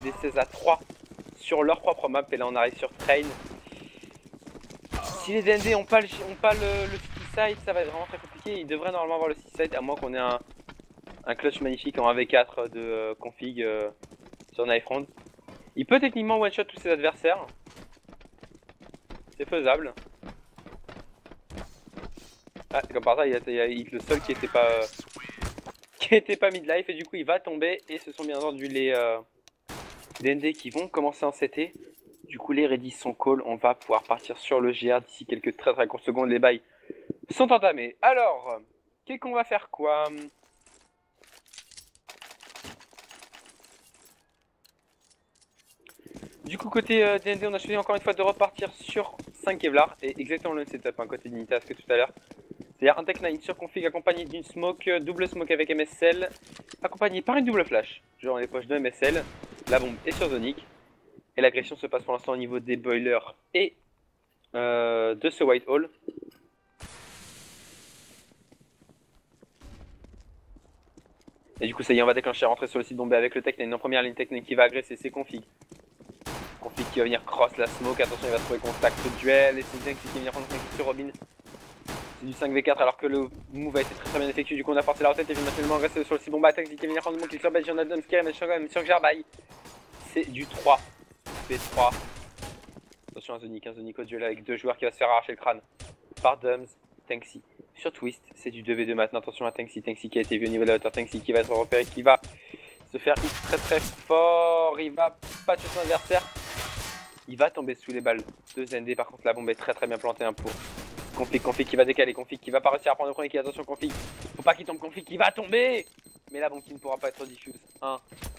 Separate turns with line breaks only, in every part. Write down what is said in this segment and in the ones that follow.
des 16 à 3 sur leur propre map. Et là on arrive sur Train. Si les DND ont pas le city side, ça va être vraiment très compliqué. Ils devraient normalement avoir le city side, à moins qu'on ait un clutch magnifique en 1v4 de config sur Knife Round. Il peut techniquement one shot tous ses adversaires. C'est faisable. Ah, comme par hasard, il y a le seul qui était pas mid-life, et du coup il va tomber. Et ce sont bien entendu les DND qui vont commencer en CT. Du coup les ready sont call, on va pouvoir partir sur le GR d'ici quelques très courtes secondes. Les bails sont entamés. Alors, qu'est-ce qu'on va faire quoi? Du coup côté DND on a choisi encore une fois de repartir sur 5 Kevlar. Et exactement le même setup, côté d'Unitas que tout à l'heure. C'est-à-dire un Tech 9 sur config accompagné d'une smoke, double smoke avec MSL, accompagné par une double flash. Genre dans les poches de MSL, la bombe est sur Zonic. Et l'agression se passe pour l'instant au niveau des boilers et de ce White Hall. Et du coup ça y est, on va déclencher, rentrer sur le site bombé avec le Tech 9 en première ligne. Tech 9 qui va agresser ses configs. Config qui va venir cross la smoke, attention il va trouver contact duel. Et c'est Zenk qui va venir prendre contact sur Robin. C'est du 5v4 alors que le move a été très bien effectué. Du coup on a forcé la recette et vient finalement agresser sur le site bombé. Attaque qui va venir prendre le kill sur Belgian Adams qui ramène quand même sur Gerbaï. C'est du 3v3. Attention à Zonic, Zonic au duel avec deux joueurs qui va se faire arracher le crâne par Dums. Tanksy sur Twist, c'est du 2v2 maintenant. Attention à Tanksy qui a été vu au niveau de la hauteur. Tanksy qui va être repéré, qui va se faire hit très fort. Il va pas tuer son adversaire. Il va tomber sous les balles de ZND. Par contre la bombe est très bien plantée pour Config qui va décaler, Config qui va pas réussir à prendre le premier kill. Attention Config, faut pas qu'il tombe, Config qui va tomber. Mais la bombe qui ne pourra pas être diffuse.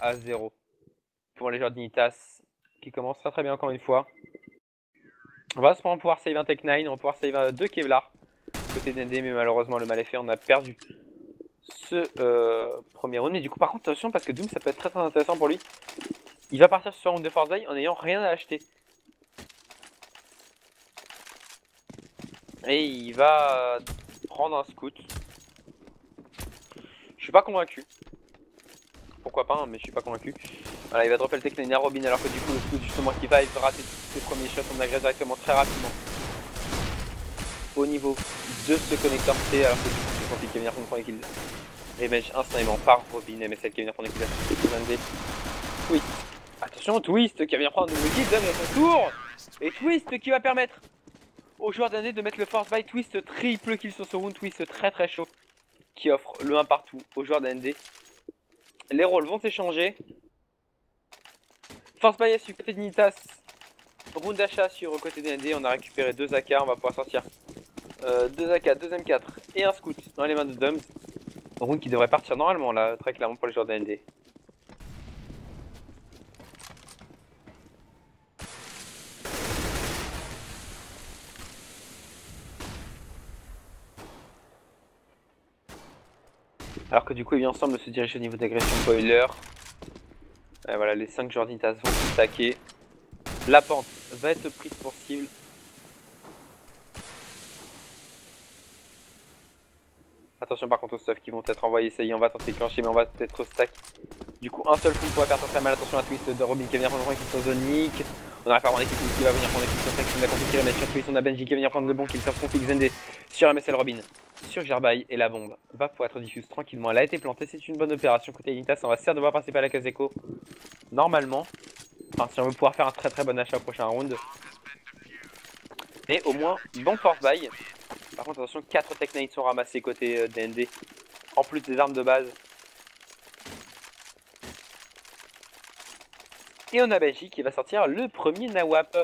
1-0 pour les joueurs d'Unitas qui commencent très bien encore une fois. On va pouvoir save un Tech 9, on va pouvoir save 2 Kevlar côté DND, mais malheureusement le mal est fait, on a perdu ce premier round. Mais du coup par contre attention parce que Doom ça peut être très intéressant pour lui. Il va partir sur un round de Force Die en n'ayant rien à acheter. Et il va prendre un scout. Je suis pas convaincu. Pourquoi pas, hein, mais je suis pas convaincu. Voilà, il va dropper le Tech 9 à Robin alors que du coup le scout justement qui va rater ses premiers shots, on agresse directement très rapidement au niveau de ce connecteur C alors que du coup c'est Config qui va venir prendre le premier kill. Revenge instantanément par Robin, MSL qui va venir prendre le kill. Twist. Attention, Twist qui va venir prendre le kill, donne à son tour. Et Twist qui va permettre aux joueurs d'année de mettre le force by. Twist triple kill sur ce round. Twist très chaud qui offre le 1 partout aux joueurs d'AND. Les rôles vont s'échanger. Force by sur côté de Nitas. Round d'achat sur côté d'AND. On a récupéré 2 AK. On va pouvoir sortir 2 AK, 2 M4 et un scout dans les mains de Dums. Round qui devrait partir normalement là, très clairement pour les joueurs d'AND. Alors que du coup, ils viennent ensemble se diriger au niveau d'agression boiler. Et voilà, les 5 joueurs d'Unitas vont s'attaquer. La pente va être prise pour cible. Attention par contre aux stuff qui vont être envoyés. Ça y est, on va tenter de clencher, mais on va peut-être stack. Du coup, un seul coup pourrait faire très mal. Attention à Twist de Robin qui va venir prendre le kill sur Zonic. On arrive à prendre l'équipe qui va venir prendre l'équipe sur Tank. On a compris qu'il va mettre sur Twist. On a Benji qui va venir prendre le bon kill sur Config ZND. Sur MSL Robin. Sur Gerbaï. Et la bombe va pouvoir être diffuse tranquillement. Elle a été plantée. C'est une bonne opération côté Unitas. On va certes devoir passer par la case écho. Normalement. Enfin, si on veut pouvoir faire un très bon achat au prochain round. Mais au moins, bon force buy. Par contre, attention, 4 Tech 9 sont ramassés côté DND. En plus des armes de base. Et on a Benji qui va sortir le premier Nawap.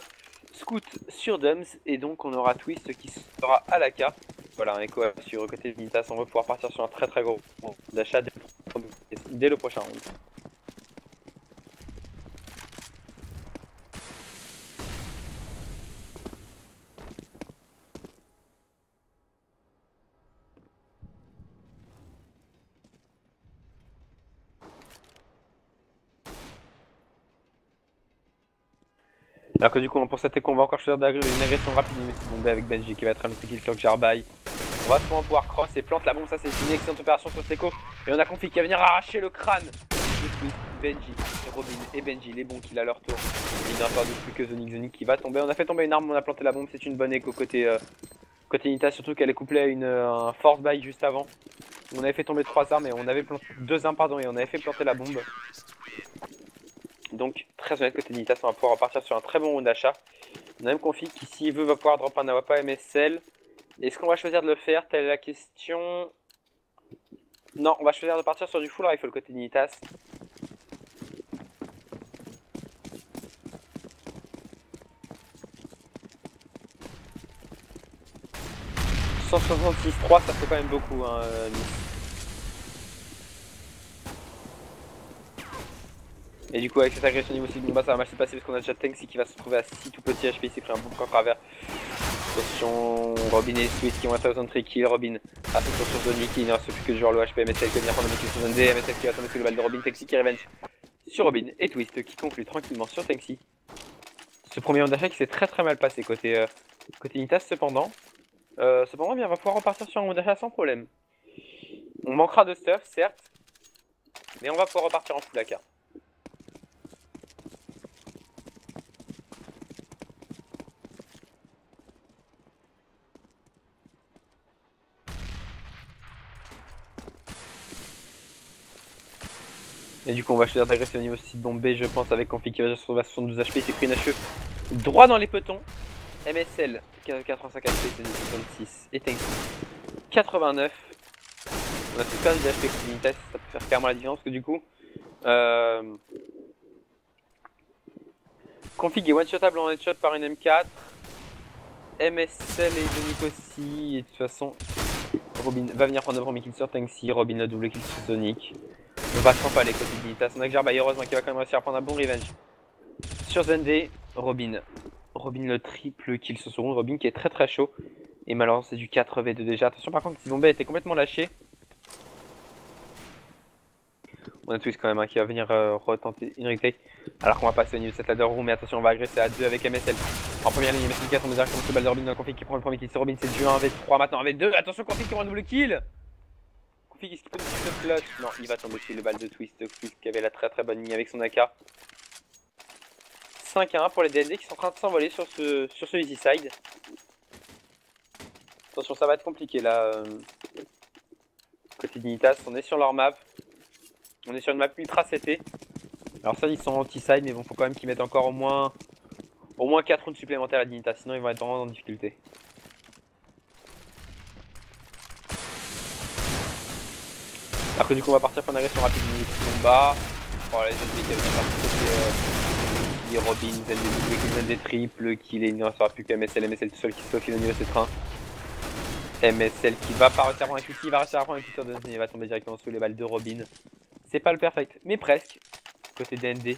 Scout sur Dums. Et donc on aura Twist qui sera à la l'AK. Voilà, un écho sur côté de Nitas. On va pouvoir partir sur un très gros d'achat dès le prochain round. Alors que du coup pour cette écho on va encore choisir une agression rapide mais c'est bombé avec Benji qui va être un petit kill sur Jarbaï. On va souvent pouvoir cross et plante la bombe, ça c'est une excellente opération sur cette écho. Et on a Config qui va venir arracher le crâne. Benji, Robin et Benji, les bons kills à leur tour. Il n'y a pas de plus que Zonic qui va tomber. On a fait tomber une arme, on a planté la bombe, c'est une bonne écho côté Nita, surtout qu'elle est couplée à un force buy juste avant. On avait fait tomber 3 armes et on avait planté 2 armes pardon et on avait fait planter la bombe. Donc très honnête côté Nita, on va pouvoir repartir sur un très bon round d'achat. On a même Config qui s'il veut va pouvoir drop un Nawapa MSL. Est-ce qu'on va choisir de le faire? Telle est la question. Non, on va choisir de partir sur du full rifle côté Nitas. « 166-3 ça fait quand même beaucoup hein, Et du coup avec cette agression niveau 6 de combat ça va mal se passer parce qu'on a déjà Tanksy qui va se trouver à 6 tout petit HP, il s'est pris un bon coup à travers. Attention, Robin et Swiss qui vont être à zone kill, Robin a fait sur Zoni qui ne reste plus que de joueur le HP, MSL qui va venir prendre le kill sur zone D, MSL qui va tomber sous le balle de Robin, Tanksy qui revenge sur Robin et Twist qui conclut tranquillement sur Tanksy. Ce premier round d'achat qui s'est très mal passé côté Nitas cependant. Cependant bien, on va pouvoir repartir sur un round d'achat sans problème. On manquera de stuff certes, mais on va pouvoir repartir en full AK. Et du coup on va choisir d'agresser au niveau 6 de bombe B je pense avec Config qui va se retrouver à 72 HP, il s'est pris une HE droit dans les petons. MSL 85 HP, c'est 66 et Tank 89. On a tout perdu d'HP contre Unitas, ça peut faire clairement la différence parce que du coup Config est one-shotable en headshot par une M4. MSL et Zonic aussi, et de toute façon Robin va venir prendre le premier kill sur Tanksy, Robin a double kill sur Zonic. On va s'en pas les côtés de Nitas. On a Xarbai heureusement qui va quand même réussir à prendre un bon revenge sur Zendé. Robin le triple kill sur ce round. Robin qui est très chaud. Et malheureusement c'est du 4v2 déjà. Attention par contre, Bombay était complètement lâché. On a Twist quand même qui va venir retenter une retake. Alors qu'on va passer au niveau de cette ladder room. Mais attention, on va agresser à 2 avec MSL. En première ligne, MSL 4, on est directement sur le balle de Robin dans le Config qui prend le premier kill sur Robin. C'est du 1v3 maintenant, 1v2. Attention, Config qui prend un double kill. Config est-ce qu'il peut nous clutch? Non, il va tomber sur le balle de Twist qui avait la très bonne ligne avec son AK. 5-1 pour les DND qui sont en train de s'envoler sur ce easy side. Attention, ça va être compliqué là. Côté Dignitas, on est sur leur map. On est sur une map ultra CT. Alors ça, ils sont anti-side, mais bon, faut quand même qu'ils mettent encore au moins 4 rounds supplémentaires à Dignitas, sinon ils vont être vraiment en difficulté. Après du coup on va partir pour une agression rapide du combat. Oh les ennemis qui viennent partir Robin, Zend des triples, qu'il est, il ne restera plus que MSL tout seul qui se faufile au niveau de ses trains. MSL qui va pas réussir à prendre un QC, il va réussir à prendre un QC de il va tomber directement sous les balles de Robin. C'est pas le perfect, mais presque. Côté DND,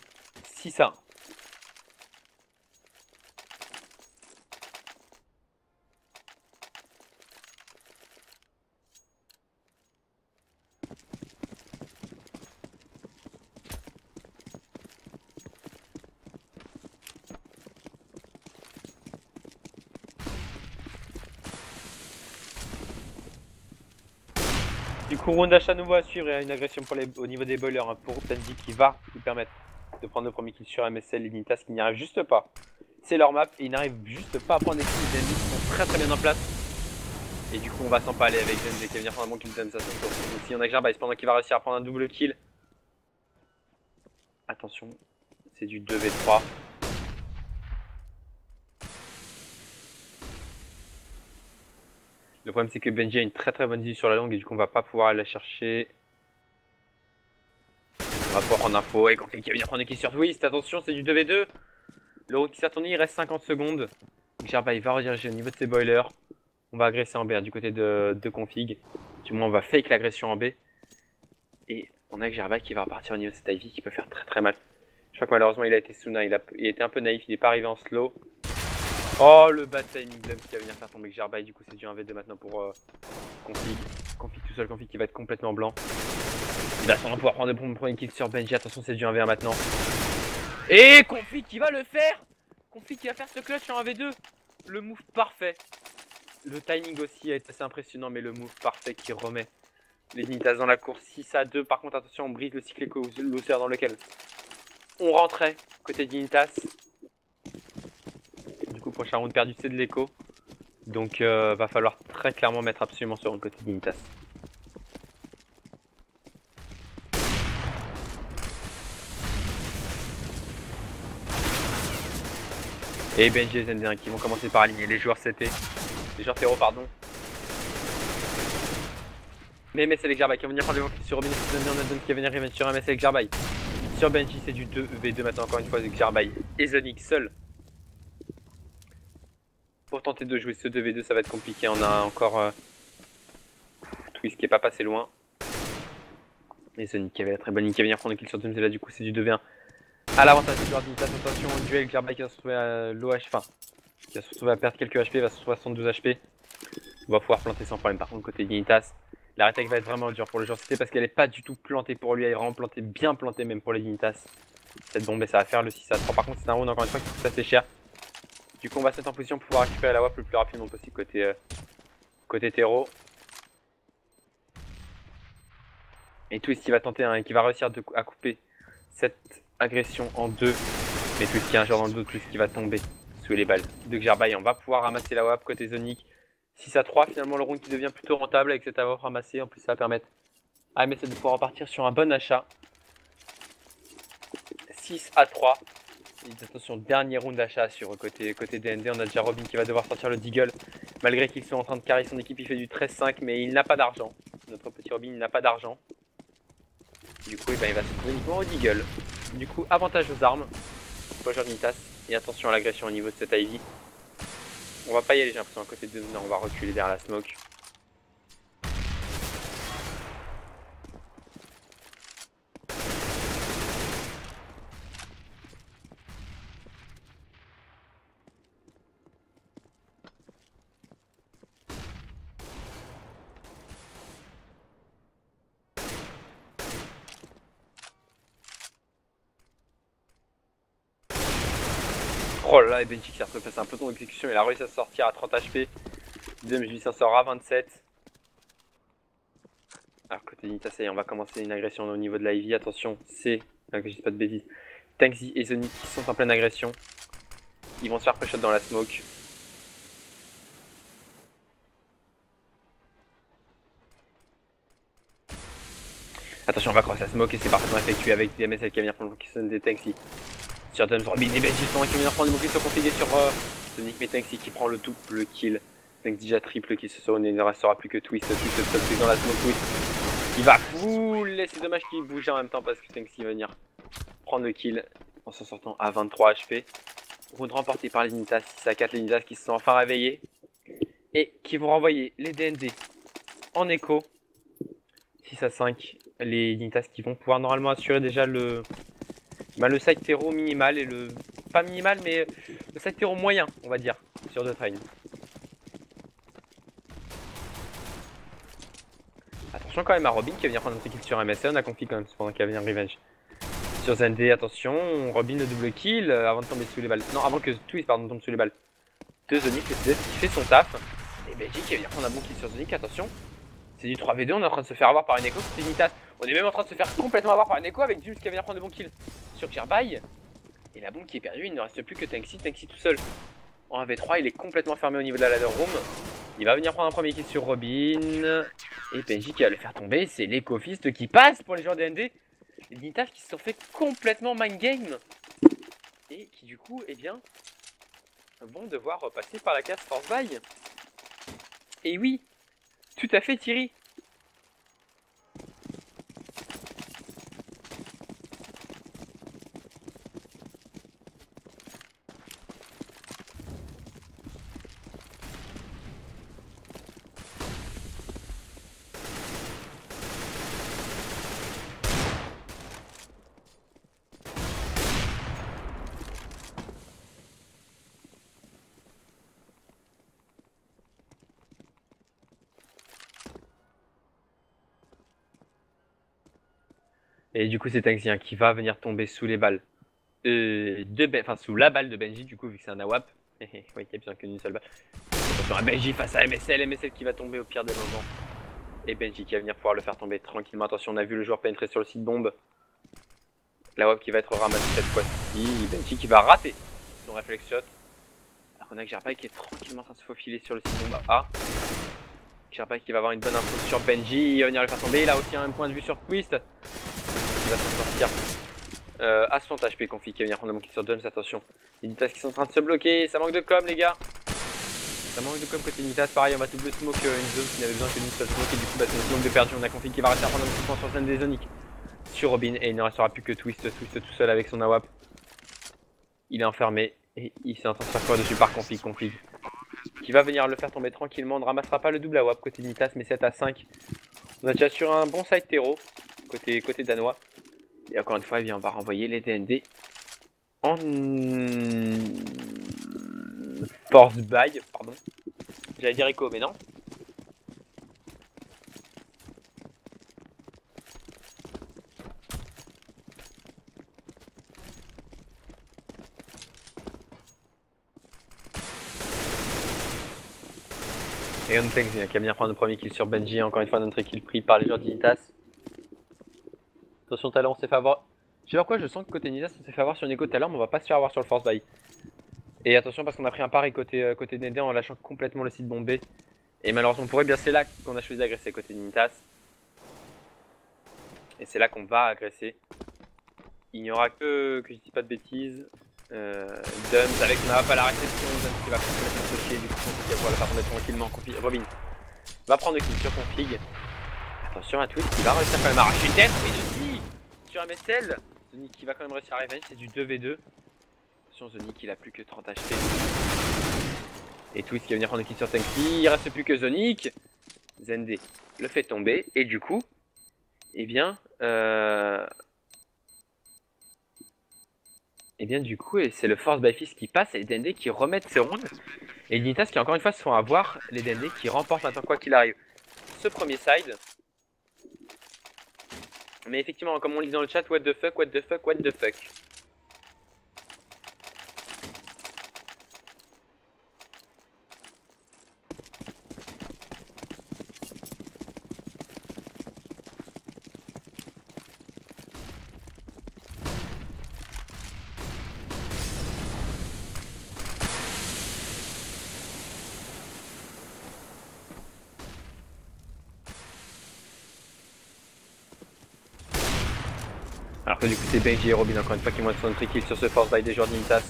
6-1. Du coup, round d'achat nouveau à suivre et une agression au niveau des boilers hein, pour Tandy qui va lui permettre de prendre le premier kill sur MSL et Nitas qui n'y arrive juste pas. C'est leur map et ils n'arrivent juste pas à prendre des kills. Les ennemis qui sont très bien en place. Et du coup, on va s'en parler avec Zend qui va venir prendre un bon kill de ça. Ici, on a Xarbai pendant qu'il va réussir à prendre un double kill. Attention, c'est du 2v3. Le problème c'est que Benji a une très bonne vue sur la longue et du coup on va pas pouvoir aller la chercher. On va pouvoir prendre info et Config qui va venir prendre une kill sur Twist. Attention, c'est du 2v2. Le route qui s'est tourné, il reste 50 secondes. Xarbai va rediriger au niveau de ses boilers. On va agresser en B du côté de Config. Du moins on va fake l'agression en B. Et on a Xarbai qui va repartir au niveau de cette Ivy qui peut faire très mal. Je crois que malheureusement il a été Suna, il était un peu naïf, il n'est pas arrivé en slow. Oh le bad timing dump qui va venir faire tomber Xarbai, du coup c'est du 1v2 maintenant pour Config. Config tout seul, Config qui va être complètement blanc. Il va sûrement pouvoir prendre le premier kill sur Benji, attention c'est du 1v1 maintenant. Et Config qui va le faire. Config qui va faire ce clutch en 1v2. Le move parfait. Le timing aussi est assez impressionnant mais le move parfait qui remet Les Dignitas dans la course 6 à 2. Par contre, attention, on brise le cycle éco-loser dans lequel on rentrait côté Dignitas. Du coup, prochain round perdu, c'est de l'écho. Donc, va falloir très clairement mettre absolument sur le côté Dignitas. Et Benji et Zenderin qui vont commencer par aligner les joueurs CT. Les joueurs terreau, pardon. Mais MS avec Jarbaï qui va venir prendre les sur Robin. Zenderin qui va venir revenge sur MS avec Jarbaï. Sur Benji, c'est du 2v2 maintenant, encore une fois, avec Jarbaï et Zonic seul. Pour tenter de jouer ce 2v2, ça va être compliqué. On a encore Twist qui est pas passé loin. Et Zonic qui avait la très bonne ligne qui va venir prendre le kill sur Doomsday. Là, du coup, c'est du 2v1. À l'avantage du joueur d'Initas, attention au duel, Jarbaï qui va se retrouver à l'OH, enfin, qui va se retrouver à perdre quelques HP, va se retrouver à 72 HP. On va pouvoir planter sans problème. Par contre, côté d'Initas, la retake va être vraiment dure pour le joueur CT parce qu'elle est pas du tout plantée pour lui, elle est vraiment plantée, bien plantée même pour les Dignitas. Cette bombe, ça va faire le 6 à 3. Par contre, c'est un round encore une fois qui coûte assez cher. Du coup, on va se mettre en position pour pouvoir récupérer la WAP le plus rapidement possible côté terreau. Et Twist qui va tenter, qui va réussir à couper cette agression en deux. Mais Twist qui a un joueur dans le dos, Twist qui va tomber sous les balles de Jarbaï. On va pouvoir ramasser la WAP côté Zonic. 6 à 3, finalement le round qui devient plutôt rentable avec cette WAP ramassée. En plus, ça va permettre à MSL de pouvoir repartir sur un bon achat. 6 à 3. Et attention, dernier round d'achat sur côté DND. On a déjà Robin qui va devoir sortir le Deagle. Malgré qu'ils sont en train de carrer son équipe, il fait du 13-5, mais il n'a pas d'argent. Notre petit Robin n'a pas d'argent. Du coup, il va se trouver uniquement au Deagle. Du coup, avantage aux armes pour le joueur d'Initas. Et attention à l'agression au niveau de cette Ivy. On va pas y aller, j'ai l'impression, à côté de nous. On va reculer derrière la smoke. Oh là là, et Benji qui a repassé un peu ton exécution, il a réussi à sortir à 30 HP. Deuxième s'en sort à 27. Alors côté Nita, ça y est, on va commencer une agression au niveau de la Ivy. Attention, c'est, que je dis pas de bêtises, Tanksy et Zonic qui sont en pleine agression. Ils vont se faire push-shot dans la smoke. Attention, on va crosser la smoke et c'est parfaitement effectué avec des MSL qui va venir prendre des Tanksy. Sur Dums, Robin et Benji sont qui vient prendre des boucliers sont configués sur Zonic, mais Tanksy qui prend le double kill. Tanksy déjà triple kill, il ne restera plus que Twist dans la smoke. Twist il va full, c'est dommage qu'il bouge en même temps parce que Tanksy va venir prendre le kill en s'en sortant à 23 HP. Round remporté par les Dignitas, 6 à 4, les Dignitas qui se sont enfin réveillés et qui vont renvoyer les DND en écho. 6 à 5, les Dignitas qui vont pouvoir normalement assurer déjà le side terreau minimal et le, pas minimal mais le side terreau moyen on va dire sur The Train. Attention quand même à Robin qui va venir prendre notre kill sur MSL, on a confié quand même pendant qu'il va venir revenge. Sur Zendé, attention, Robin le double kill avant de tomber sous les balles. Non, avant que Twist pardon tombe sous les balles de Zonic, qui fait son taf. Et Benji qui va venir prendre un bon kill sur Zonic, attention. C'est du 3v2, on est en train de se faire avoir par une écho, c'est Dignitas. On est même en train de se faire complètement avoir par une écho avec Dums qui va venir prendre de bons kills sur Jarbaï. Et la bombe qui est perdue, il ne reste plus que Tanksy tout seul. En 1v3, il est complètement fermé au niveau de la ladder room. Il va venir prendre un premier kill sur Robin. Et Benji qui va le faire tomber, c'est l'éco-fist qui passe pour les joueurs DND. Les Dignitas qui se sont fait complètement mind game. Et qui du coup, eh bien, vont devoir repasser par la case force buy. Et oui, tout à fait Thierry. Et du coup, c'est Tanksy qui va venir tomber sous les balles. Sous la balle de Benji, du coup, vu que c'est un AWAP. Oui, il n'y a besoin qu'une seule balle. Attention à Benji face à MSL qui va tomber au pire des moments. Et Benji qui va venir pouvoir le faire tomber tranquillement. Attention, on a vu le joueur pénétrer sur le site bombe. La web qui va être ramassée cette fois-ci. Benji qui va rater son réflex shot. Alors qu'on a Gerbai qui est tranquillement en train de se faufiler sur le site bombe A. Gerbai qui va avoir une bonne info sur Benji. Il va venir le faire tomber. Il a aussi un point de vue sur Twist. Il va s'en sortir. À 60 HP Config qui va venir prendre le kill sur Dums. Attention. Les Nitas qui sont en train de se bloquer. Ça manque de com, les gars. Ça manque de com côté Nitas. Pareil, on va double smoke une zone qui n'avait besoin que d'une seule smoke. Et du coup, c'est une zone de perdu. On a Config qui va rester à prendre un petit point sur scène des Zonic. Sur Robin. Et il ne restera plus que Twist tout seul avec son AWP. Il est enfermé. Et il s'est en train de se faire courir dessus par Config. Qui va venir le faire tomber tranquillement. On ne ramassera pas le double AWP côté Nitas, mais 7 à 5. On a déjà sur un bon side terreau. Côté danois. Et encore une fois, eh bien, on va renvoyer les DND en force buy, pardon. J'allais dire écho, mais non. Et Untank qui va venir prendre le premier kill sur Benji. Encore une fois, notre kill pris par les joueurs d'Initas. Attention, talent, on s'est fait avoir. Je sais pas pourquoi je sens que côté Nitas, on s'est fait avoir sur une écho tout à l'heure, mais on va pas se faire avoir sur le force buy. Et attention, parce qu'on a pris un pari côté DND en lâchant complètement le site bombé. Et malheureusement pour eux, bien c'est là qu'on a choisi d'agresser côté Nitas. Et c'est là qu'on va agresser. Il n'y aura que je dis pas de bêtises. Dums avec on n'a pas la réception, Dums qui va complètement se chier, du coup Config va pouvoir le faire tomber tranquillement. Robin va prendre le kill sur Config. Attention à Twist qui va réussir quand même à arracher une tête, mais aussi sur MSL. Zonic qui va quand même réussir à revenge, c'est du 2v2. Attention, Zonic il a plus que 30 HP. Et Twist qui va venir prendre le kill sur Tanky, il reste plus que Zonic. Zende le fait tomber, et du coup, eh bien, du coup, c'est le Force by Fist qui passe et les DND qui remettent ses rounds. Et Nitas qui encore une fois se font avoir, les DND qui remportent maintenant quoi qu'il arrive ce premier side. Mais effectivement, comme on lit dans le chat, what the fuck, what the fuck, what the fuck. Alors que du coup c'est Benji et Robin encore une fois qui vont être sur notre kill sur ce force by des joueurs d'Initas.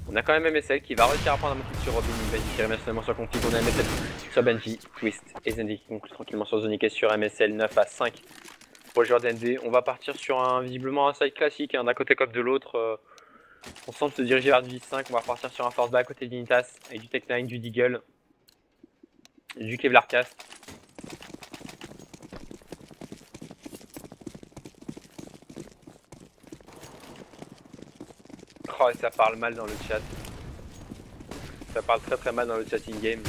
On a quand même MSL qui va réussir à prendre un kill sur Robin, Benji qui revient seulement sur Config, on a MSL sur Benji, Twist et Zendi qui conclut tranquillement sur Zonic et sur MSL 9 à 5 pour les joueurs d'ND. On va partir sur visiblement un side classique, d'un côté comme de l'autre. On semble se diriger vers du 10-5, on va repartir sur un force by à côté d'Initas avec du Tech9, du Deagle, du Kevlar Cast. Oh, et ça parle mal dans le chat. Ça parle très très mal dans le chat in-game.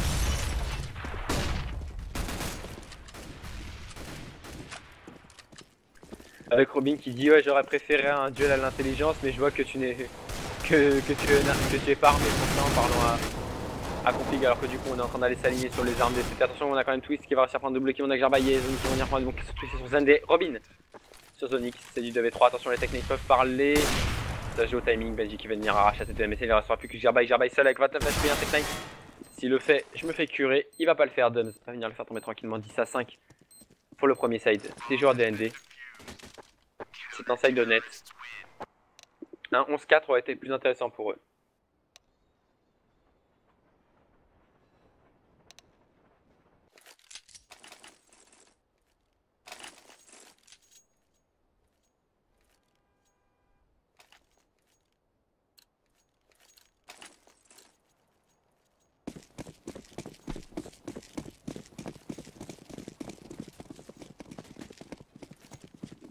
Avec Robin qui dit ouais j'aurais préféré un duel à l'intelligence mais je vois que tu n'es que tu es pas armé pour ça en parlant à Config alors que du coup on est en train d'aller s'aligner sur les armes etc. Attention on a quand même Twist qui va réussir à prendre double kill, on a Gerbai et Zonic qui vont venir prendre donc Twist sur Zende. Robin sur Zonic, c'est du 2v3, attention les techniques peuvent parler. Ça joue au timing, Benji qui va venir arracher cette MSL, il ne restera plus que Gerbai seul avec 29 HP, un Tech9. S'il le fait, je me fais curer, il va pas le faire, Dums va venir le faire tomber tranquillement 10 à 5 pour le premier side des joueurs DND. C'est un side honnête. Un 11-4 aurait été plus intéressant pour eux.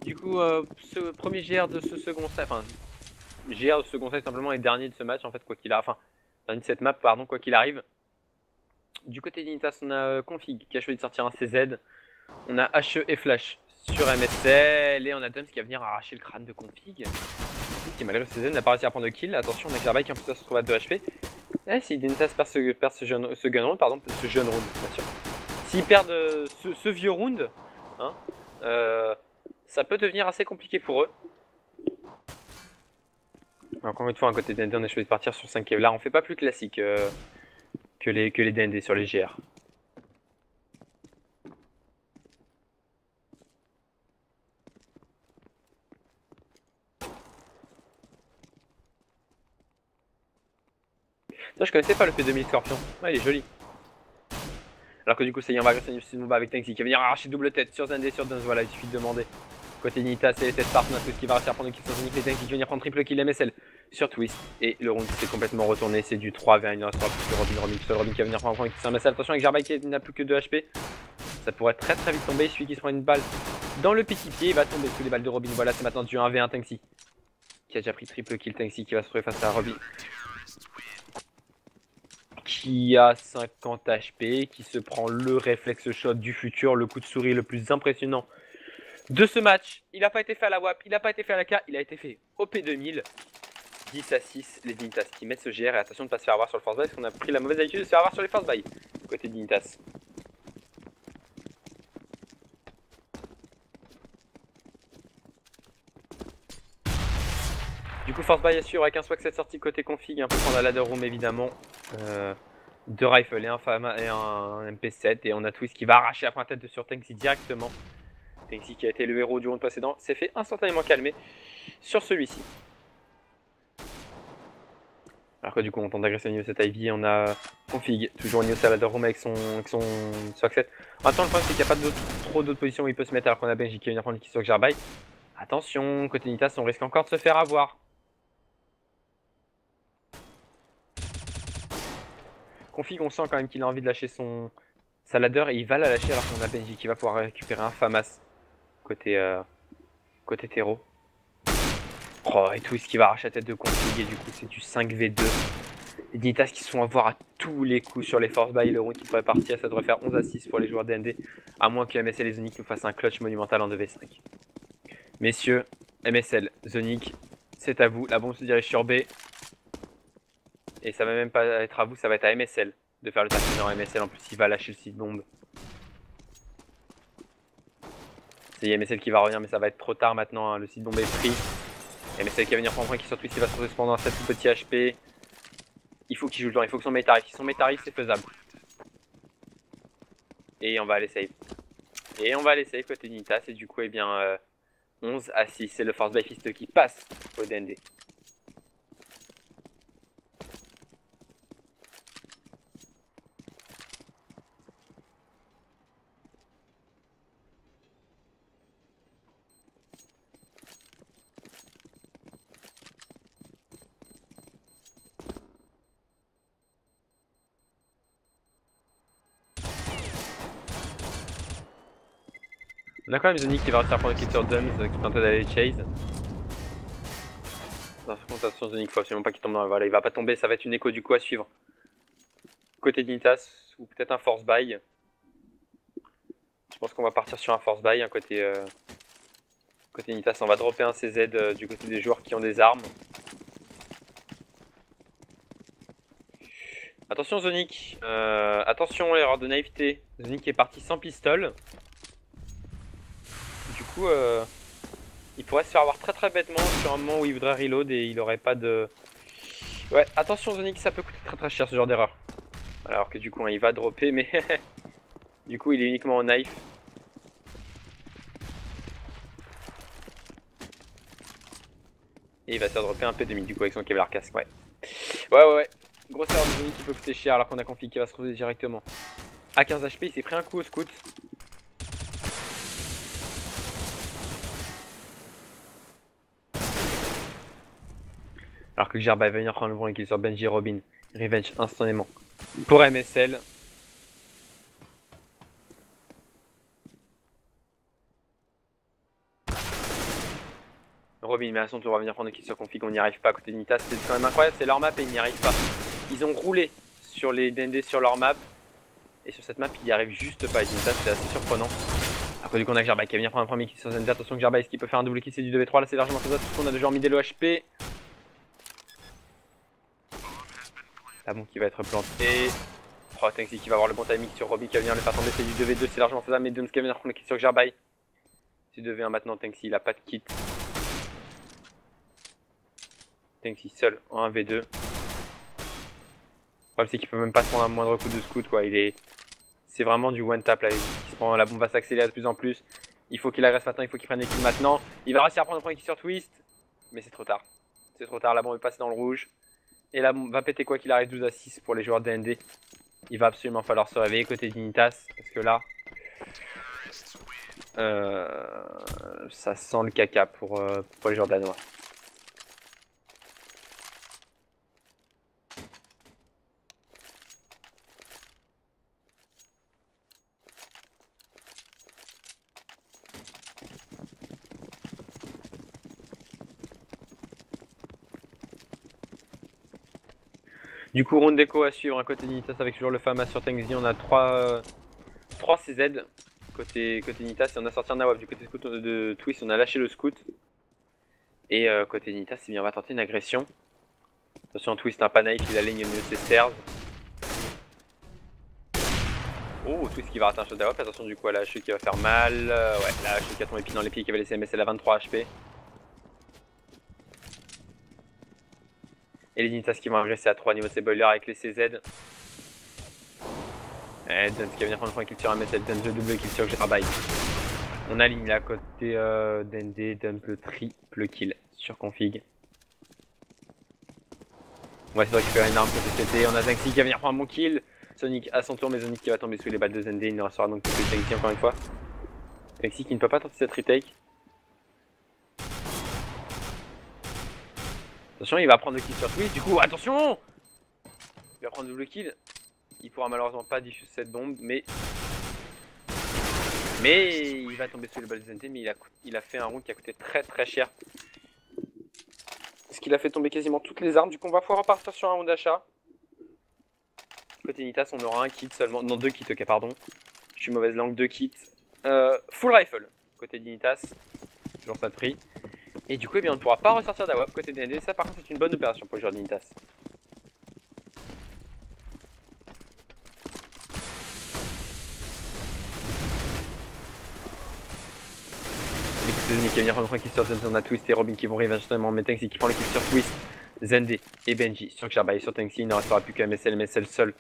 Du coup, ce premier GR de ce second set, enfin, GR de ce second set simplement et dernier de ce match en fait, quoi qu'il arrive, enfin, dernier de cette map, pardon, quoi qu'il arrive. Du côté d'Initas, on a Config qui a choisi de sortir un CZ, on a HE et Flash sur MSL et on a Dums qui va venir arracher le crâne de Config. Qui malgré le CZ n'a pas réussi à prendre de kill, attention, on a Gerbai qui en plus se trouve à 2 HP. Et si Initas perd ce gun round, pardon, ce jeune round, bien sûr. S'ils perdent ce vieux round, hein, ça peut devenir assez compliqué pour eux. Encore une fois, à côté DND, on a choisi de partir sur 5 Kevlar. On fait pas plus classique que les DND sur les GR. Ça, je connaissais pas le P2000 Scorpion. Ouais, il est joli. Alors que du coup, ça y est, on va agresser une Simba avec Tanksy qui va venir arracher double tête sur Zendé, sur Duns. Voilà, il suffit de demander. Côté Nita, c'est les têtes partent, tout ce qui va réussir à prendre une kill sur Sonic, les Tanksy qui va venir prendre triple kill MSL sur Twist. Et le round s'est complètement retourné, c'est du 3 vers 1, il ne reste pas plus que Robin qui va venir prendre une kill sur MSL. Attention avec Jarbai qui n'a plus que 2 HP. Ça pourrait très vite tomber. Celui qui se prend une balle dans le petit pied, il va tomber sous les balles de Robin. Voilà, c'est maintenant du 1v1 Tanksy qui a déjà pris triple kill. Tanksy qui va se retrouver face à Robin qui a 50 HP, qui se prend le réflexe shot du futur, le coup de souris le plus impressionnant de ce match. Il n'a pas été fait à la WAP, il n'a pas été fait à la K, il a été fait au P2000. 10 à 6, les Dignitas qui mettent ce GR, et attention de ne pas se faire avoir sur le force buy, parce qu'on a pris la mauvaise habitude de se faire avoir sur les force buy, côté Dignitas. Du coup, force buy assure avec un swag 7 sorti côté config, un peu prendre la ladder room évidemment. Deux rifles et un MP7, et on a Twist qui va arracher la pointe tête sur Tanksy directement. Tanksy qui a été le héros du round précédent s'est fait instantanément calmer sur celui-ci. Alors que du coup on tente d'agresser au niveau de cette Ivy, on a config toujours au niveau de sa ladder room avec son swag 7. Maintenant le problème c'est qu'il n'y a pas trop d'autres positions où il peut se mettre, alors qu'on a Benji qui va venir prendre le kill sur Jarbai. Attention, côté Nitas on risque encore de se faire avoir. Config, on sent quand même qu'il a envie de lâcher sa ladder, et il va la lâcher alors qu'on a Benji qui va pouvoir récupérer un FAMAS côté terreau. Oh, et Twist qui va arracher la tête de config, et du coup c'est du 5v2. Les Dignitas qui se font avoir à tous les coups sur les force buy, le round qui pourrait partir, ça devrait faire 11 à 6 pour les joueurs DND, à moins que MSL et Zonic nous fassent un clutch monumental en 2v5. Messieurs, MSL, Zonic, c'est à vous, la bombe se dirige sur B. Et ça va même pas être à vous, ça va être à MSL de faire le taf en MSL. En plus, il va lâcher le site bombe. C'est MSL qui va revenir, mais ça va être trop tard maintenant. Hein. Le site bombe est pris. MSL qui va venir prendre un qui sur Twist, il va se retrouver cependant à 7 petits HP. Il faut qu'il joue le temps, il faut que son mate arrive. Si son mate arrive, c'est faisable. Et on va aller save. Et on va aller save côté Nitas. Et du coup, eh bien, 11 à 6. C'est le Force by Fist qui passe au DND. On a quand même Zonic qui va réussir à prendre le kill sur Dums qui tentait d'aller chase. Dans ce compte, attention Zonic, faut absolument pas qu'il tombe dans le voilà, il va pas tomber, ça va être une écho du coup à suivre. Côté Dignitas, ou peut-être un force buy. Je pense qu'on va partir sur un force buy, hein, côté Dignitas. On va dropper un CZ du côté des joueurs qui ont des armes. Attention Zonic, attention l'erreur de naïveté. Zonic est parti sans pistole. Du coup, il pourrait se faire avoir très bêtement sur un moment où il voudrait reload et il aurait pas de... Ouais, attention Zonic, ça peut coûter très cher ce genre d'erreur. Alors que du coup, hein, il va dropper, mais du coup, il est uniquement en knife. Et il va se faire dropper un P2000 du coup avec son Kevlar casque, ouais. Ouais. Grosse erreur de Zonic qui peut coûter cher alors qu'on a config qui va se retrouver directement à 15 HP. Il s'est pris un coup au scout. Alors que Jarbai va venir prendre le bon kill sur Benji et Robin. Revenge instantanément pour MSL. Robin, mais à son tour, va venir prendre le kill sur config. On n'y arrive pas à côté de Nitas. C'est quand même incroyable, c'est leur map et ils n'y arrivent pas. Ils ont roulé sur les DND sur leur map. Et sur cette map, ils n'y arrivent juste pas. Et Nitas, c'est assez surprenant. Après, du coup, on a Jarbai qui va venir prendre un premier kill sur Zendé. Attention que Jarbai, est-ce qu'il peut faire un double kill? C'est du 2v3. Là, c'est largement faisable parce qu'on a déjà mis des low HP. La bombe qui va être plantée. Oh, Tanksy qui va avoir le bon timing sur Robin qui va venir le faire tomber, c'est du 2v2, c'est largement faisable, mais Dooms qui va venir prendre le kill sur Gerbai. C'est 2v1 maintenant, Tanksy il a pas de kit. Tanksy seul en 1v2. Le problème c'est qu'il peut même pas se prendre un moindre coup de scout quoi, c'est vraiment du one tap là, il se prend, la bombe va s'accélérer de plus en plus. Il faut qu'il agresse maintenant, il faut qu'il prenne les kills maintenant. Il va réussir à prendre le premier kill sur Twist, mais c'est trop tard. C'est trop tard, la bombe est passée dans le rouge. Et la bombe va péter quoi qu'il arrive, 12-6 pour les joueurs de DND. Il va absolument falloir se réveiller côté Dignitas, parce que là, ça sent le caca pour les joueurs danois. Du coup, round d'écho à suivre, un côté Dignitas avec toujours le Fama sur Tanksy. On a 3 CZ côté Dignitas et on a sorti un AWP. Du côté scout de Twist, on a lâché le scout. Et côté Dignitas, c'est bien, on va tenter une agression. Attention, Twist, un panaïf, il aligne au milieu de ses stairs. Oh, Twist qui va rater un shot d'AWP. Attention du coup à la HE qui va faire mal. Ouais, la HE qui a tombé pied dans les pieds, qui va laisser MSL à 23 HP. Et les Dignitas qui vont agresser à 3 niveau de ses boilers avec les CZ. Et Duns qui va venir prendre le point kill sur MSL, Duns le double kill sur Gerbai. On aligne là côté DND, Duns le triple kill sur config. On va essayer de récupérer une arme côté CT, on a Tanksy qui va venir prendre mon kill. Sonic à son tour, mais Sonic qui va tomber sous les balles de ZND, il ne restera donc que Tanksy encore une fois. Tanksy qui ne peut pas tenter cette retake. Attention, il va prendre le kill sur Twist, du coup, attention! Il va prendre double kill. Il pourra malheureusement pas diffuser cette bombe, mais il va tomber sous les balles de ZNT, mais il a fait un round qui a coûté très cher. Parce qu'il a fait tomber quasiment toutes les armes, du coup on va pouvoir repartir sur un round d'achat. Côté Nitas, on aura un kit seulement, non 2 kits, ok pardon. Je suis mauvaise langue, 2 kits. Full rifle, côté Dignitas, toujours pas de prix. Et du coup, eh bien, on ne pourra pas ressortir d'AWP côté DND. Ça, par contre, c'est une bonne opération pour le joueur Dignitas. Zeni qui va venir prendre un kill sur Zen, on a Twist et Robin qui vont revenge justement, mais Tanksy qui prend le kill sur Twist, Zende et Benji sur Gerbai et sur Tanksy. Il ne restera plus que MSL seul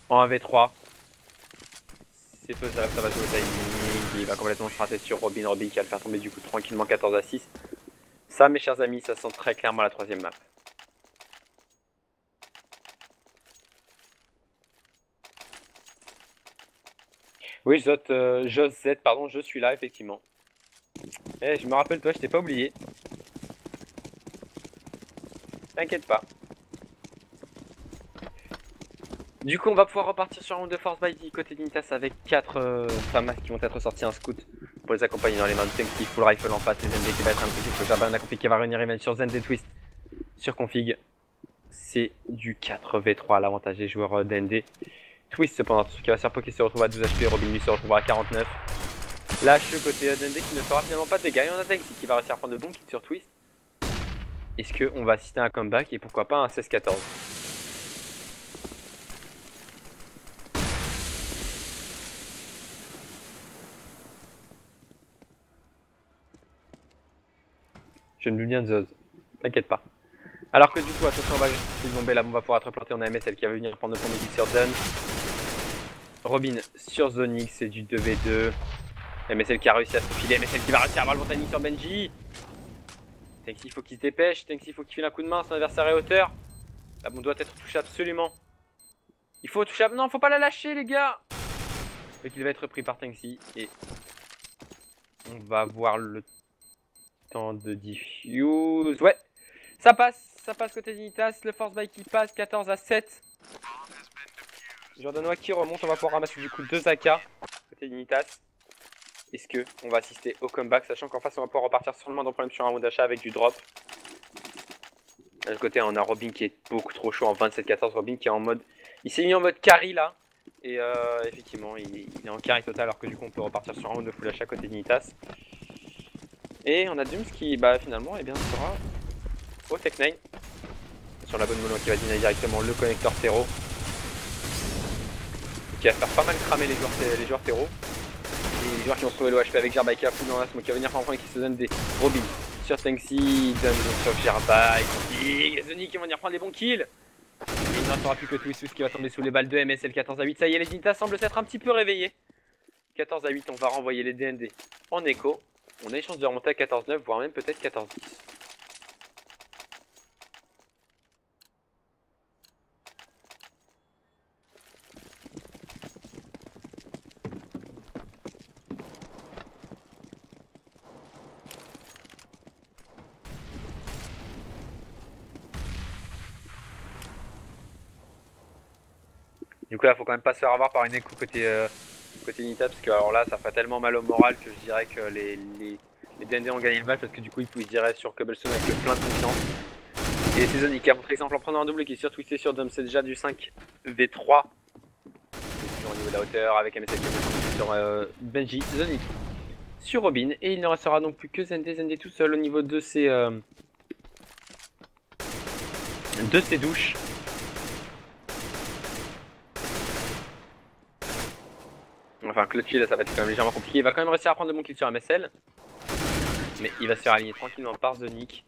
en 1v3. C'est faisable, ça va jouer au timing. Il va complètement se rater sur Robin qui va le faire tomber du coup tranquillement 14-6. Ça, mes chers amis, ça sent très clairement la troisième map. Oui, Z, pardon, je suis là, effectivement. Eh, je me rappelle, toi, je t'ai pas oublié. T'inquiète pas. Du coup, on va pouvoir repartir sur un round de force by D côté Dignitas avec 4 FAMAS qui vont être sortis en scout pour les accompagner dans les mains de Tanksy, full rifle en face, et ZND qui va être un petit peu Gerbai, on a config qui va revenir revenge sur ZND Twist sur config. C'est du 4v3 à l'avantage des joueurs DND. Twist cependant, ce qui va se faire poker se retrouve à 12 HP, Robin lui se retrouvera à 49. Lâche côté DND qui ne fera finalement pas de dégâts, et on a Tanksy qui va réussir à prendre de bons kits sur Twist. Est-ce qu'on va assister à un comeback et pourquoi pas un 16-14? Je me doute bien de Zoz, t'inquiète pas. Alors que du coup, attention, on va bomber, la bombe va pouvoir être plantée, on a MSL qui va venir prendre le premier kill sur Dun. Robin sur Zonix, c'est du 2v2. MSL qui a réussi à se filer, MSL qui va réussir à avoir le bon timing sur Benji. Tanksy, il faut qu'il se dépêche, Tanksy, il faut qu'il file un coup de main, son adversaire est à hauteur. La bombe doit être touchée absolument. Il faut toucher, non, faut pas la lâcher les gars. Et qu'il va être pris par Tanksy et on va voir le temps de diffuse. Ouais, ça passe côté Dignitas, le force by qui passe, 14-7. Jordanois qui remonte, on va pouvoir ramasser du coup 2 AK côté Dignitas. Est-ce qu'on va assister au comeback, sachant qu'en face on va pouvoir repartir sûrement dans le problème sur un round d'achat avec du drop. De l'autre côté on a Robin qui est beaucoup trop chaud en 27-14, Robin qui est en mode... Il s'est mis en mode carry là. Et effectivement il est en carry total alors que du coup on peut repartir sur un round de full achat côté Dignitas. Et on a Dooms qui finalement sera au Tech 9. Sur la bonne molon qui va dîner directement le connecteur 0. qui va faire pas mal cramer les joueurs terreaux. Et les joueurs qui ont trouvé l'OHP avec Gerbai qui a fou dans la smoke, qui va venir prendre qui se donne des Robin sur Tanksy, il donne sur Gerbai, Zony qui vont venir prendre les bons kills. Et il n'en sera plus que Twistus qui va tomber sous les balles de MSL 14-8. Ça y est, les Nita semblent s'être un petit peu réveillés. 14-8, on va renvoyer les DND en écho. On a une chance de remonter à 14-9, voire même peut-être 14-10. Du coup là faut quand même pas se faire avoir par une écho côté Nita, parce que alors là ça fait tellement mal au moral que je dirais que les DND ont gagné le match, parce que du coup ils se diraient sur Cobblestone avec plein de confiance. Et c'est Zony qui a montré exemple en prenant un double qui est sur twisté sur Dom, c'est déjà du 5v3. Au niveau de la hauteur avec MSL sur Benji, Zony sur Robin, et il ne restera donc plus que Zende tout seul au niveau de ses douches. Enfin, clutchy là ça va être quand même légèrement compliqué. Il va quand même réussir à prendre de bons kills sur MSL. Mais il va se faire aligner tranquillement par Zonic.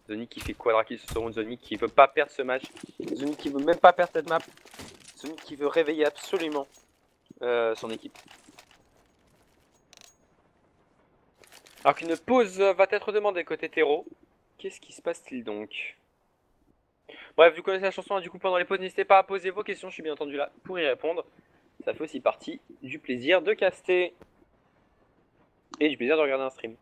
Zonic qui fait quadra kill sur ce round. Zonic qui veut pas perdre ce match. Zonic qui veut même pas perdre cette map. Zonic qui veut réveiller absolument son équipe. Alors qu'une pause va être demandée côté terreau. Qu'est-ce qui se passe-t-il donc? Bref, vous connaissez la chanson, du coup pendant les pauses, n'hésitez pas à poser vos questions, je suis bien entendu là pour y répondre. Ça fait aussi partie du plaisir de caster. Et du plaisir de regarder un stream.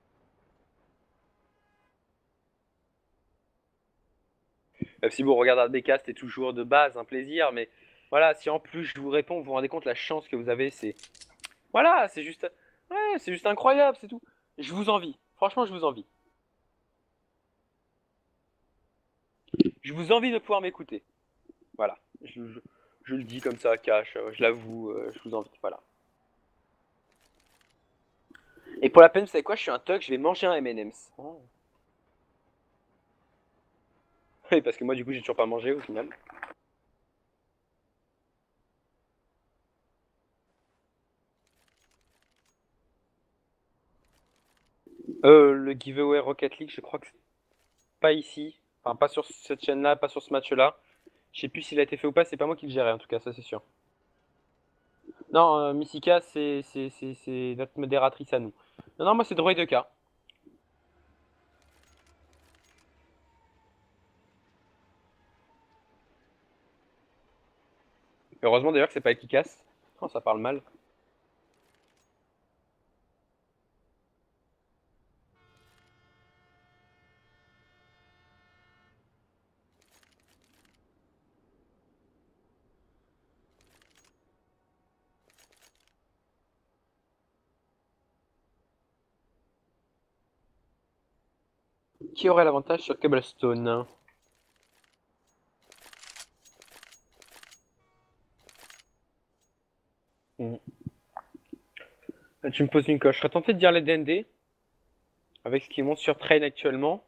Même si vous regardez des casts, c'est toujours de base un plaisir, mais voilà, si en plus je vous réponds, vous vous rendez compte la chance que vous avez, c'est... Voilà, c'est juste... Ouais, c'est juste incroyable, c'est tout. Je vous envie, franchement je vous envie. Je vous envie de pouvoir m'écouter. Voilà, je le dis comme ça, cash, je l'avoue, je vous envie, voilà. Et pour la peine, vous savez quoi, je suis un thug, je vais manger un M&M's. Oh. Oui, parce que moi du coup j'ai toujours pas mangé au final. Le giveaway Rocket League, je crois que c'est pas ici. Enfin, pas sur cette chaîne-là, pas sur ce match-là. Je sais plus s'il a été fait ou pas, c'est pas moi qui le gérais en tout cas, ça c'est sûr. Non, Missika, c'est notre modératrice à nous. Non, non, moi c'est Droid 2K. Heureusement d'ailleurs que c'est pas elle qui casse. Oh, ça parle mal. Qui aurait l'avantage sur Cobblestone? Mm. Tu me poses une coche. Je serais tenté de dire les DND. Avec ce qui monte sur Train actuellement.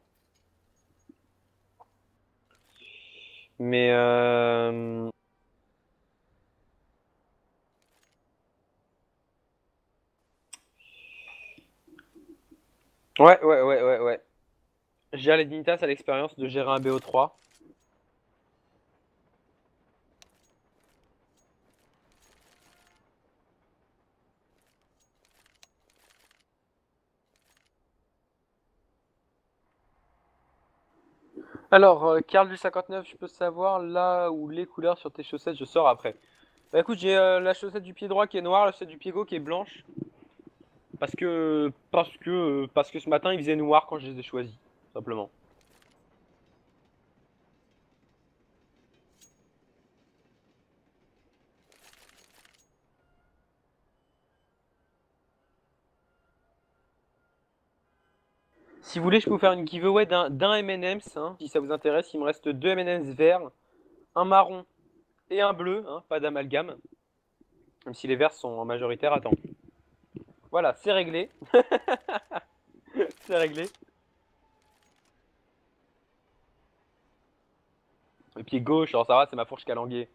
Mais ouais. Gérer les Dignitas a l'expérience de gérer un BO3. Alors, Karl du 59, je peux savoir là où les couleurs sur tes chaussettes, je sors après. Bah écoute, j'ai la chaussette du pied droit qui est noire, la chaussette du pied gauche qui est blanche. Parce que ce matin il faisait noir quand je les ai choisis, simplement. Si vous voulez, je peux vous faire une giveaway d'un M&M's, hein, si ça vous intéresse. Il me reste 2 M&M's verts, un marron et un bleu, hein, pas d'amalgame. Même si les verts sont en majoritaire, attends. Voilà, c'est réglé. C'est réglé. Le pied gauche, alors ça va, c'est ma fourche calanguée.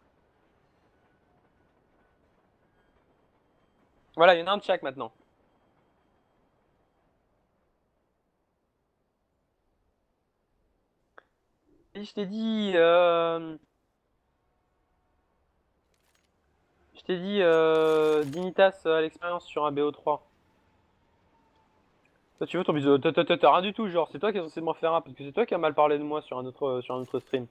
Voilà, il y en a un de chaque maintenant. Et je t'ai dit... Je t'ai dit Dignitas à l'expérience sur un BO3. Toi, tu veux ton bisou? T'as rien du tout, genre, c'est toi qui es censé m'en faire un, parce que c'est toi qui as mal parlé de moi sur un autre stream.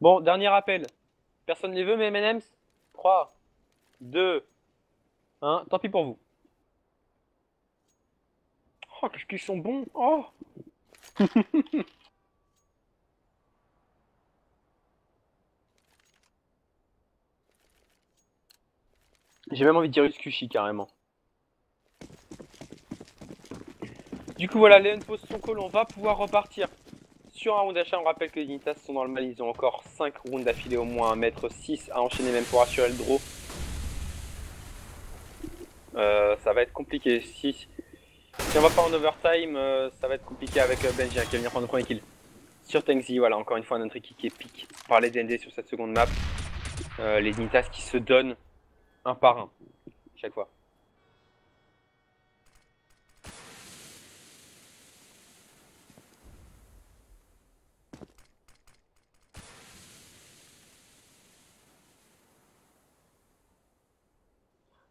Bon, dernier appel. Personne ne les veut, mes M&M's? 3, 2, 1, tant pis pour vous. Oh, qu'est-ce qu'ils sont bons! Oh! J'ai même envie de dire Uskushi carrément. Du coup, voilà, Léon pose son call, on va pouvoir repartir sur un round d'achat. On rappelle que les Dignitas sont dans le mal, ils ont encore 5 rounds d'affilée au moins, 1m6 à enchaîner même pour assurer le draw. Ça va être compliqué. Si on va pas en overtime, ça va être compliqué avec Benji qui va venir prendre le premier kill. Sur Tengzi, voilà, encore une fois, notre équipe qui est pique par les DND sur cette seconde map. Les Dignitas qui se donnent un par un, chaque fois.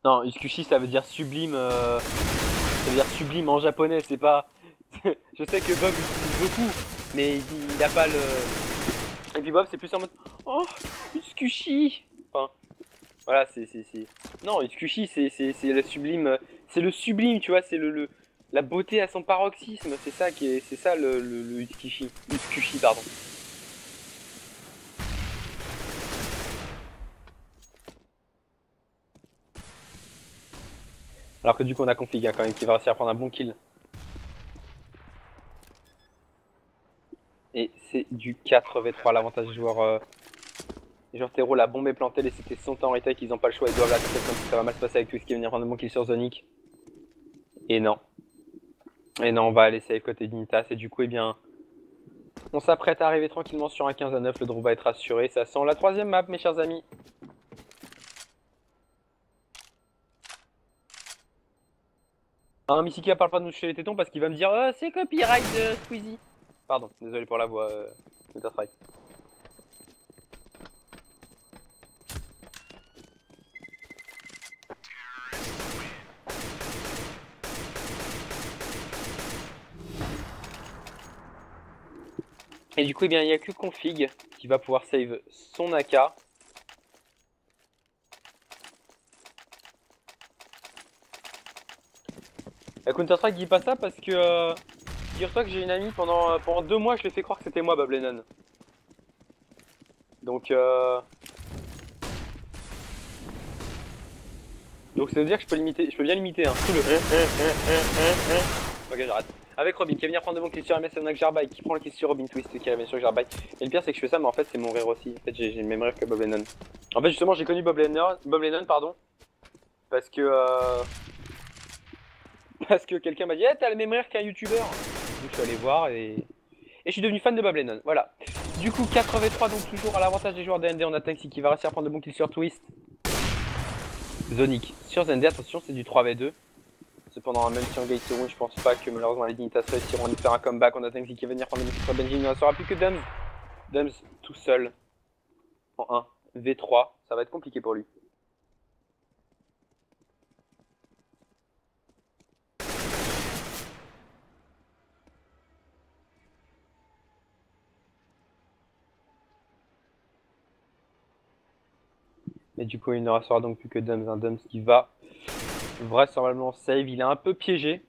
Non, Uskushi ça veut dire sublime, ça veut dire sublime en japonais, c'est pas... Je sais que Bob l'utilise beaucoup, mais il a pas le... Et puis Bob c'est plus en mode... Oh, Uskushi. Enfin, voilà, c'est... Non, Uskushi c'est le sublime... C'est le sublime, tu vois, c'est la beauté à son paroxysme, c'est ça qui est... C'est ça le Uskushi. Uskushi, pardon. Alors que du coup on a Config hein, quand même qui va réussir à prendre un bon kill. Et c'est du 4v3, l'avantage des joueurs Terreau, la bombe est plantée, les CT sont en retake, ils n'ont pas le choix, ils doivent l'attaquer comme ça va mal se passer avec Twist qui va venir prendre un bon kill sur Zonic. Et non. Et non, on va aller save côté Dignitas et du coup, eh bien, on s'apprête à arriver tranquillement sur un 15-9, le draw va être assuré, ça sent la troisième map mes chers amis. Hein, Misika parle pas de nous toucher les tétons parce qu'il va me dire c'est copyright de Squeezie. Pardon, désolé pour la voix, Counter-Strike. Et du coup, eh bien, il n'y a que Config qui va pouvoir save son AK. La Counter-Strike dit pas ça parce que figure-toi que j'ai une amie pendant 2 mois, je lui ai fait croire que c'était moi, Bob Lennon. Donc ça veut dire que je peux bien limiter hein. Tout le Ok, j'arrête. Avec Robin qui va venir prendre de bons kills sur MS avec Jarbike, qui prend le kill sur Robin Twist qui revient sur Jarbike. Et le pire c'est que je fais ça mais en fait c'est mon rire aussi. En fait j'ai le même rire que Bob Lennon. En fait justement j'ai connu Bob Lennon pardon. Parce que quelqu'un m'a dit eh, t'as le même rire qu'un youtubeur. Donc je suis allé voir et je suis devenu fan de Bob Lennon. Voilà. Du coup 4v3 donc toujours à l'avantage des joueurs DND. On a Taxi qui va réussir à prendre de bons kills sur Twist. Zonic sur ZND, attention c'est du 3v2. Cependant même si on gagne ce round, je pense pas que malheureusement les Dignitas réussiront à nous faire un comeback. On a Taxi qui va venir prendre des bons kills sur Benji. Il ne restera plus que Dums. Dums tout seul en 1v3. Ça va être compliqué pour lui. Et du coup il ne restera donc plus que Dums. Un Dums qui va vraisemblablement save. Il est un peu piégé.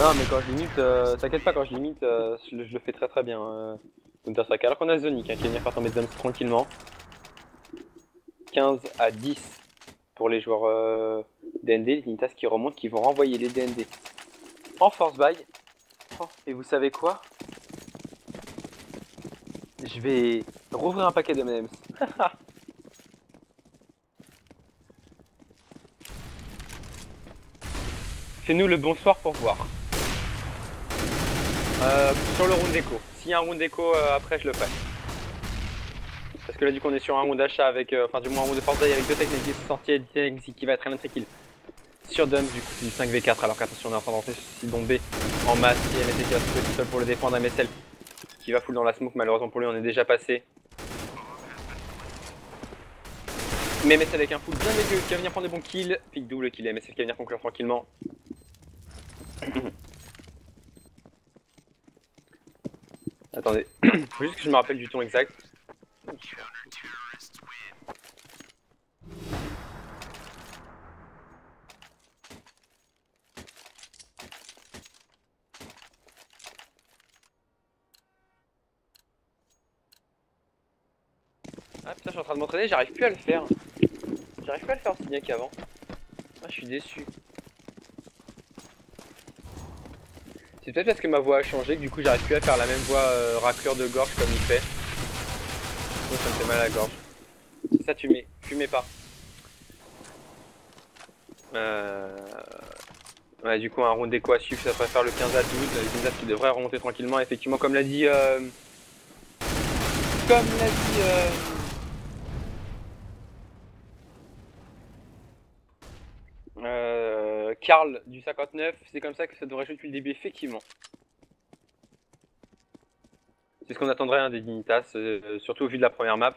Non mais quand je limite, t'inquiète pas, quand je limite, je le fais très très bien. Counter-Strike. Alors qu'on a Zonic hein, qui va venir faire tomber Dums tranquillement. 15-10 pour les joueurs DND, les Dignitas qui remontent, qui vont renvoyer les DND en force buy. Oh, et vous savez quoi? Je vais rouvrir un paquet de M&M's. Fais-nous le bonsoir pour voir. Sur le round d'écho. S'il y a un round d'écho après je le fais. que là du coup on est sur un round d'achat avec, enfin du moins un round de force avec deux techniques qui sont sorties et des techniques qui va être un trikill. Sur Dumb, du coup c'est du 5v4 alors qu'attention on est en train d'entrer sur Dombé en masse et MSL qui va se trouver tout seul pour le défendre, MSL qui va full dans la smoke, malheureusement pour lui on est déjà passé. Mais MSL avec un full bien dégueu qui va venir prendre des bons kills, pick double kill, MSL qui va venir conclure tranquillement. Attendez, faut juste que je me rappelle du ton exact. Ah putain, je suis en train de m'entraîner, j'arrive plus à le faire. J'arrive plus à le faire aussi bien qu'avant. Ah, je suis déçu. C'est peut-être parce que ma voix a changé que du coup j'arrive plus à faire la même voix raclure de gorge comme il fait. Donc ça me fait mal à la gorge. Ça tu mets pas. Ouais, du coup un round d'écho à suivre, ça devrait faire le 15 à 12. Les 15 qui devrait remonter tranquillement. Effectivement comme l'a dit... Karl du 59, c'est comme ça que ça devrait jouer depuis le début, effectivement. C'est ce qu'on attendrait hein, des Dignitas, surtout au vu de la première map.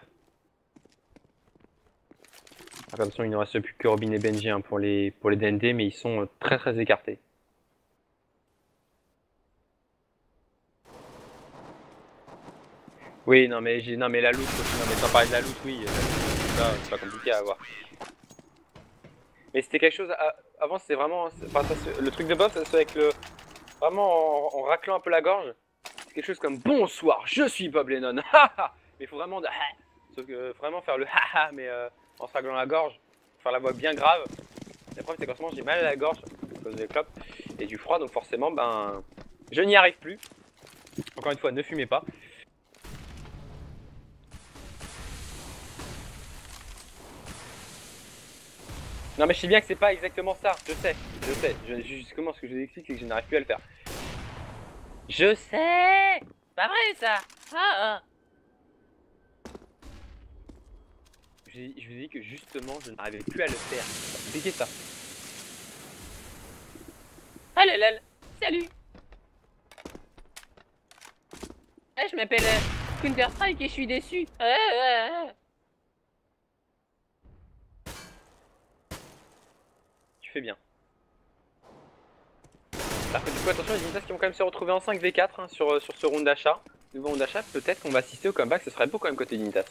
Attention, il ne reste plus que Robin et Benji hein, pour les DND, mais ils sont très écartés. Oui, non mais la loot, non mais sans parler de la loot, oui, c'est pas compliqué à avoir. Mais c'était quelque chose, avant c'était vraiment, enfin, le truc de Bob, ça se fait avec le, vraiment en raclant un peu la gorge. C'est quelque chose comme bonsoir, je suis Bob Lennon, mais il faut vraiment, sauf que vraiment faire le haha, mais en se raclant la gorge, faire la voix bien grave. Et le problème c'est qu'en ce moment j'ai mal à la gorge à cause des clopes et du froid, donc forcément ben je n'y arrive plus. Encore une fois, ne fumez pas. Non mais je sais bien que c'est pas exactement ça, je sais. Justement ce que je vous explique c'est que je n'arrive plus à le faire. Je sais. Pas vrai ça. Je vous ai dit que justement je n'arrivais plus à le faire. Expliquez ça. Ah lol, salut. Je m'appelle Counter-Strike et je suis déçu. Tu fais bien. Alors que du coup attention, les Dignitas qui vont quand même se retrouver en 5v4 hein, sur ce round d'achat. Nouveau round d'achat, peut-être qu'on va assister au comeback, ce serait beau quand même côté Dignitas.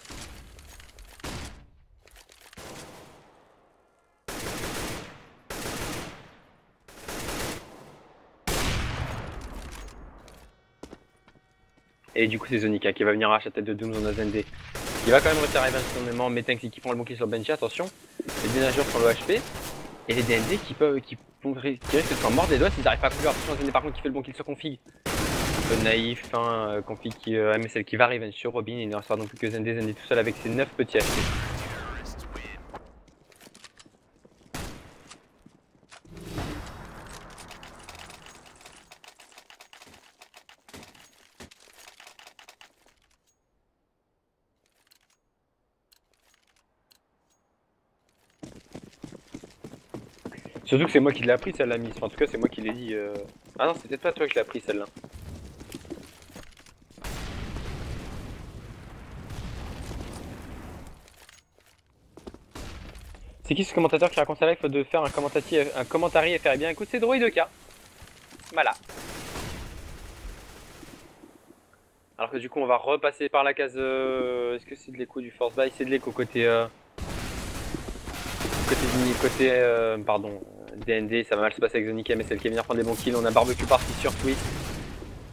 Et du coup c'est Zonica qui va venir arracher la tête de Doom dans AZND. Il va quand même réussir à arriver à moment, Metanx qui prend le bon kill sur Benji, attention. Les dénageurs prennent le HP. Et les DND qui risquent de s'en mordre les doigts s'ils n'arrivent pas à couvrir. Attention ZND par contre qui fait le bon kill sur Config. Un peu naïf, hein, Config qui MSL qui va revenge sur Robin, il ne restera donc plus que ZND tout seul avec ses 9 petits HP. Surtout que c'est moi qui l'ai appris celle-là, Miss. Enfin, en tout cas, c'est moi qui l'ai dit. Ah non, c'est peut-être pas toi qui l'as appris celle-là. C'est qui ce commentateur qui raconte ça là? Il faut de faire un commentari et faire bien. Écoute, c'est Droid2K. Voilà. Alors que du coup, on va repasser par la case. Est-ce que c'est de l'écho du Force Buy? C'est de l'écho côté. Pardon. DND, ça va mal se passer avec Zonica, mais c'est elle qui va venir prendre des bons kills. On a barbecue parti sur Twist.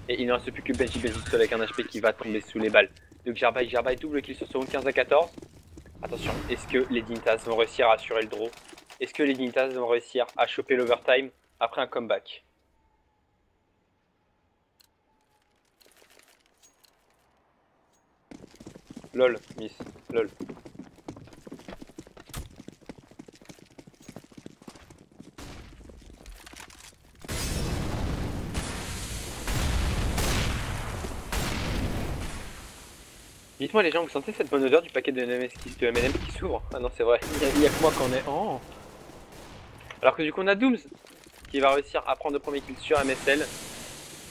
Et il ne reste plus que Benji seul avec un HP qui va tomber sous les balles. Donc Gerbai, double kill sur ce round 15 à 14. Attention, est-ce que les Dignitas vont réussir à assurer le draw? Est-ce que les Dignitas vont réussir à choper l'overtime après un comeback? Lol, Miss, lol. Dites-moi les gens, vous sentez cette bonne odeur du paquet de M&M's qui s'ouvre? Ah non c'est vrai, il y a que moi qu'on est... Oh. Alors que du coup on a Dooms qui va réussir à prendre le premier kill sur MSL.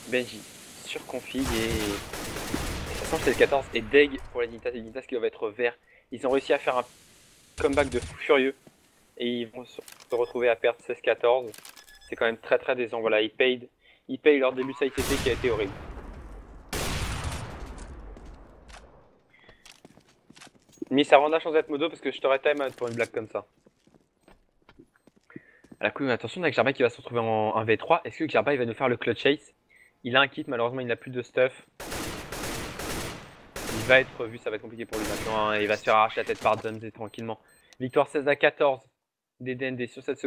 Benji sur config et ça sent que c'est le 14 et Deg pour les Dignitas. Les Dignitas qui doivent être verts. Ils ont réussi à faire un comeback de fou furieux et ils vont se retrouver à perdre 16-14. C'est quand même très décevant. Voilà, ils payent leur début de ITT qui a été horrible. Mais ça rend la chance d'être modo parce que je t'aurais time out pour une blague comme ça. À la couille, attention avec Jarba qui va se retrouver en 1v3. Est-ce que Jarba il va nous faire le clutch chase? Il a un kit, malheureusement il n'a plus de stuff. Il va être vu, ça va être compliqué pour lui maintenant. Hein, il va se faire arracher la tête par Dunze tranquillement. Victoire 16-14 des DND sur cette seconde.